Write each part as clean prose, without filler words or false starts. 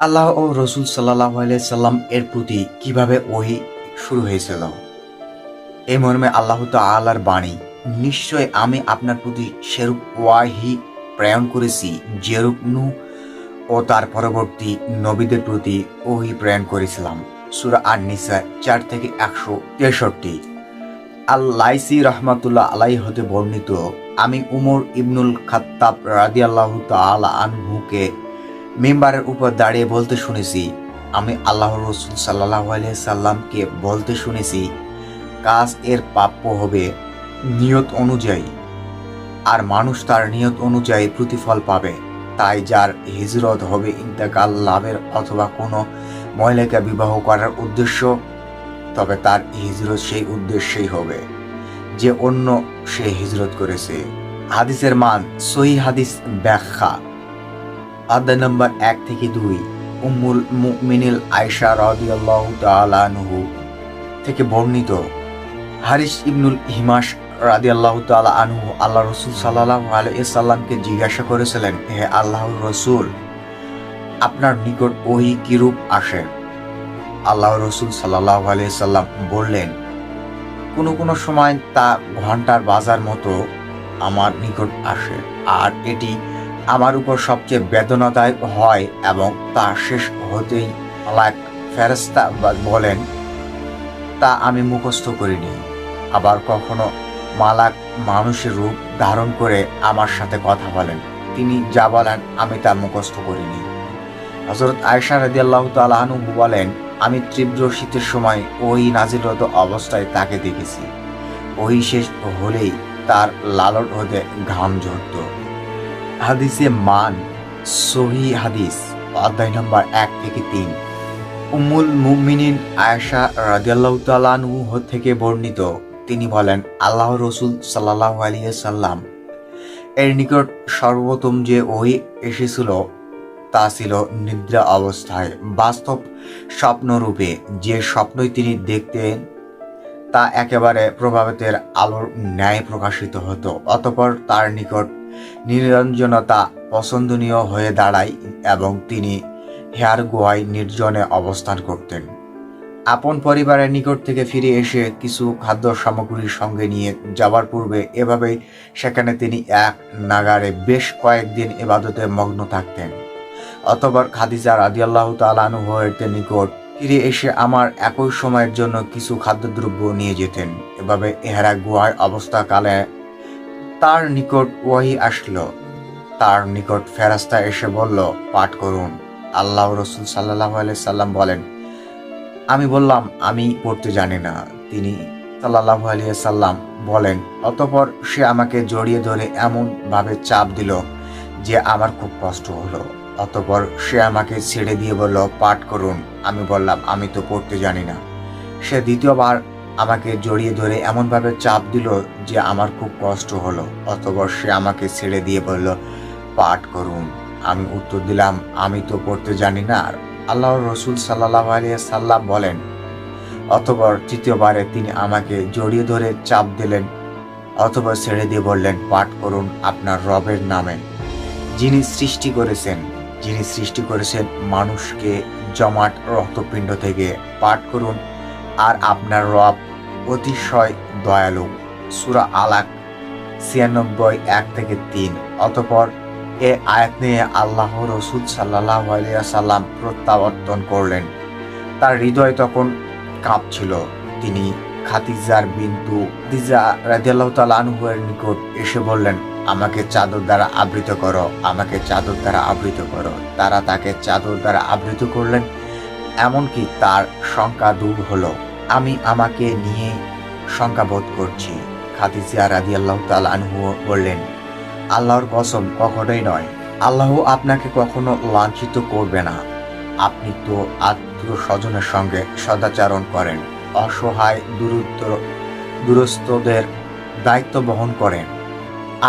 আল্লাহ ও রসুল সাল্লাল্লাহু আলাইহি সাল্লাম এর প্রতি কিভাবে ওহী শুরু হয়েছিল। এই মর্মে আল্লাহ তাআলার বাণী, নিশ্চয় আমি আপনার প্রতি সেরূপ ওয়াহী প্রেরণ করেছি যেরূপ নূহ ও তার পরবর্তী নবীদের প্রতি ওহী প্রেরণ করেছিলাম। সূরা আন-নিসা 4 থেকে 163। আল-লাইসি রাহমাতুল্লাহ আলাইহি হতে বর্ণিত, আমি উমর ইবনুল খাত্তাব রাদিয়াল্লাহু তাআলা আনহুকে মিম্বারের উপর দাঁড়িয়ে বলতে শুনেছি, আমি আল্লাহর রসুল সাল্লাল্লাহু আলাইহি সাল্লামকে বলতে শুনেছি, কাজ এর প্রাপ্য হবে নিয়ত অনুযায়ী, আর মানুষ তার নিয়ত অনুযায়ী প্রতিফল পাবে। তাই যার হিজরত হবে ইন্তেকাল লাভের অথবা কোনো মহিলাকে বিবাহ করার উদ্দেশ্য, তবে তার হিজরত সেই উদ্দেশ্যেই হবে যে অন্য সে হিজরত করেছে। হাদিসের মান সহিহ হাদিস ব্যাখ্যা অধ্যায় নম্বর 1 থেকে 2। উম্মুল মুমিনিন আয়েশা রাদিয়াল্লাহু তাআলা আনহু থেকে বর্ণিত, হারিস ইবনুল হিমাস রাদিয়াল্লাহু তাআলা আনহু আল্লাহ রসুল সাল্লাল্লাহু আলাইহি সাল্লামকে জিজ্ঞাসা করেছিলেন, হে আল্লাহর রসুল, আপনার নিকট ওহী কিরূপ আসে? আল্লাহ রসুল সাল্লাল্লাহু আলাইহি সাল্লাম বললেন, কোনো কোনো সময় তা ঘন্টার বাজার মতো আমার নিকট আসে, আর এটি আমার উপর সবচেয়ে বেদনাদায়ক হয় এবং তা শেষ হতেই মালাক ফেরেশতা বলেন, তা আমি মুখস্থ করিনি। আবার কখনো মালাক মানুষের রূপ ধারণ করে আমার সাথে কথা বলেন, তিনি যা বলেন আমি তা মুখস্থ করিনি। হযরত আয়েশা রাদিয়াল্লাহু তাআলা আনহা বলেন, আমি তীব্র শীতের সময় ওহী নাযিলরত অবস্থায় তাকে দেখেছি। ওহী শেষ হলেই তার লালন হতে ঘাম ঝরত। হাদিসে মান সহিহ হাদিস অধ্যায় নম্বর 1 থেকে 3। উম্মুল মুমিনিন আয়েশা রাদিয়াল্লাহু তাআলা আনহা থেকে বর্ণিত, তিনি বলেন, আল্লাহর রাসূল সাল্লাল্লাহু আলাইহি সাল্লাম এর নিকট সর্বপ্রথম যে ওহী এসেছিল তা ছিল নিদ্রা অবস্থায় বাস্তব স্বপ্নরূপে। যে স্বপ্নই তিনি দেখতেন তা একেবারে প্রভাবের আলোর ন্যায় প্রকাশিত হতো। অতঃপর তার নিকট নিরঞ্জনতা পছন্দনীয় হয়ে দাঁড়ায় এবং তিনি হেয়ার গুহায় নির্জনে অবস্থান করতেন। আপন পরিবারের নিকট থেকে ফিরে এসে কিছু খাদ্য সামগ্রীর সঙ্গে নিয়ে যাবার পূর্বে এভাবেই সেখানে তিনি এক নাগারে বেশ কয়েকদিন ইবাদতে মগ্ন থাকতেন। অতঃপর খাদিজা রাদিয়াল্লাহু তাআলা আনহার নিকট ফিরে এসে আমার একই সময়ের জন্য কিছু খাদ্যদ্রব্য নিয়ে যেতেন। এভাবে হেরা গুহায় অবস্থাকালে তার নিকট ওহী আসলো। তার নিকট ফেরেশতা এসে বলল, পাঠ করুন। আল্লাহ রসুল সাল্লাল্লাহু আলাইহি সাল্লাম বলেন, আমি বললাম, আমি পড়তে জানি না। তিনি সাল্লাল্লাহু আলাইহি সাল্লাম বলেন, অতঃপর সে আমাকে জড়িয়ে ধরে এমন ভাবে চাপ দিল যে আমার খুব কষ্ট হলো। অতঃপর সে আমাকে ছেড়ে দিয়ে বলল, পাঠ করুন। আমি বললাম, আমি তো পড়তে জানি না। সে দ্বিতীয়বার আমাকে জড়িয়ে ধরে এমনভাবে চাপ দিল যে আমার খুব কষ্ট হলো। অতঃপর সে আমাকে ছেড়ে দিয়ে বলল, পাঠ করুন। আমি উত্তর দিলাম, আমি তো পড়তে জানি না। আল্লাহর রসুল সাল্লাল্লাহু আলাইহি সাল্লাম বলেন, অতঃপর তৃতীয়বারে তিনি আমাকে জড়িয়ে ধরে চাপ দিলেন। অতঃপর ছেড়ে দিয়ে বললেন, পাঠ করুন আপনার রবের নামে, যিনি সৃষ্টি করেছেন মানুষকে জমাট রক্তপিণ্ড থেকে। পাঠ করুন, আর আপনার রব অতিশয় দয়ালু। সূরা আলাক 96 1 থেকে 3। অতঃপর এ আয়াত নিয়ে আল্লাহ রসুল সাল্লাল্লাহু আলাইহি সাল্লাম প্রত্যাবর্তন করলেন। তার হৃদয় তখন কাঁপছিল। তিনি খাদিজা রাদিয়াল্লাহু তাআলা আনহার নিকট এসে বললেন, আমাকে চাদর দ্বারা আবৃত করো, আমাকে চাদর দ্বারা আবৃত করো। তারা তাকে চাদর দ্বারা আবৃত করলেন, এমনকি তার শঙ্কা দূর হলো। আমি আমাকে নিয়ে শঙ্কাবোধ করছি। খাদিজা রাদিয়াল্লাহু তাআলা আনহা বললেন, আল্লাহর কসম, কখনোই নয়। আল্লাহ আপনাকে কখনো লাঞ্ছিত করবে না। আপনি তো আত্মীয় স্বজনের সঙ্গে সদাচরণ করেন, অসহায় দুরস্থদের দায়িত্ব বহন করেন।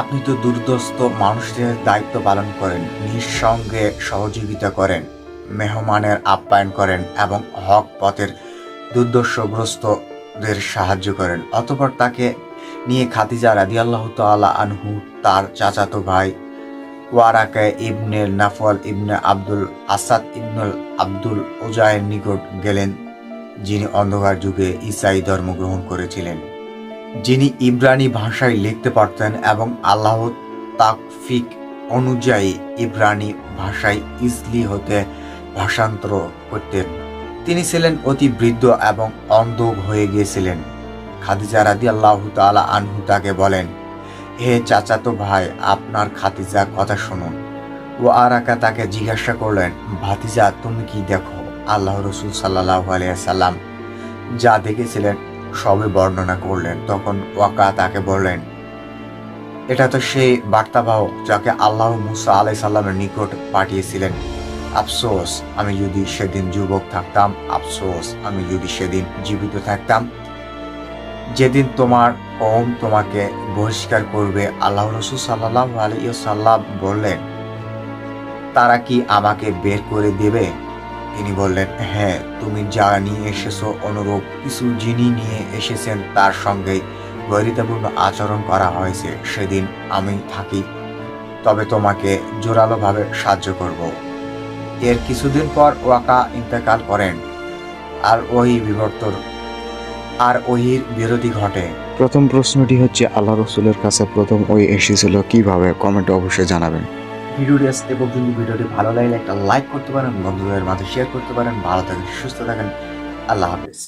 আপনি তো দুর্দস্ত মানুষদের দায়িত্ব পালন করেন, নিঃসঙ্গে সহযোগিতা করেন, মেহমানের আপ্যায়ন করেন এবং হক পথের দুর্দশাগ্রস্তদের সাহায্য করেন। অতঃপর তাকে নিয়ে খাদিজা রাদিয়াল্লাহু তাআলা আনহু তার চাচাতো ভাই ওয়ারাকা ইবনে নাফল ইবনে আব্দুল আসাদ ইবনুল আব্দুল ওজায়ের নিকট গেলেন, যিনি অন্ধকার যুগে ঈসাই ধর্ম গ্রহণ করেছিলেন, যিনি ইব্রানি ভাষায় লিখতে পারতেন এবং আল্লাহ তাকফিক অনুযায়ী ইব্রানি ভাষায় ইসলি হতে ভাষান্তর করতেন। তিনি ছিলেন অতি বৃদ্ধ এবং অন্ধ হয়ে গিয়েছিলেন। খাদিজা রাদিয়াল্লাহু তাআলা আনহু তাকে বলেন, হে চাচাতো ভাই, আপনার খাদিজা কথা শুনুন। ওয়ারাকা তাকে জিজ্ঞাসা করলেন, ভাতিজা তুমি কি দেখো? আল্লাহ রসুল সাল্লাল্লাহু আলাইহি সাল্লাম যা দেখেছিলেন সবে বর্ণনা করলেন। তখন ওয়াকা তাকে বললেন, এটা তো সেই বার্তাবাহক যাকে আল্লাহ মুসা আলাইহিস সালামের নিকট পাঠিয়েছিলেন। আফসোস আমি যদি সেদিন যুবক থাকতাম, আফসোস আমি যদি সেদিন জীবিত থাকতাম, যেদিন তোমার কওম তোমাকে বহিষ্কার করবে। আল্লাহ রসুল সাল্লাল্লাহু আলাইহি সাল্লাম বললেন, তারা কি আমাকে বের করে দেবে? তিনি বললেন, হ্যাঁ, তুমি যা নিয়ে এসেছো অনুরূপ কিছু যিনি নিয়ে এসেছেন তার সঙ্গে বৈরিতাপূর্ণ আচরণ করা হয়েছে। সেদিন আমি থাকি, তবে তোমাকে জোরালোভাবে সাহায্য করব। এর কিছুদিন পর ওয়াকা ইন্তেকাল করেন আর ওহির বিরতি ঘটে। প্রথম প্রশ্নটি হচ্ছে, আল্লাহ রসুলের কাছে প্রথম ওই এসেছিল কিভাবে? কমেন্টে অবশ্যই জানাবেন। ভিডিওটি আসতে পর্যন্ত ভিডিওটি ভালো লাগলে একটা লাইক করতে পারেন, বন্ধুদের মাঝে শেয়ার করতে পারেন। ভালো থাকেন, সুস্থ থাকেন, আল্লাহ হাফেজ।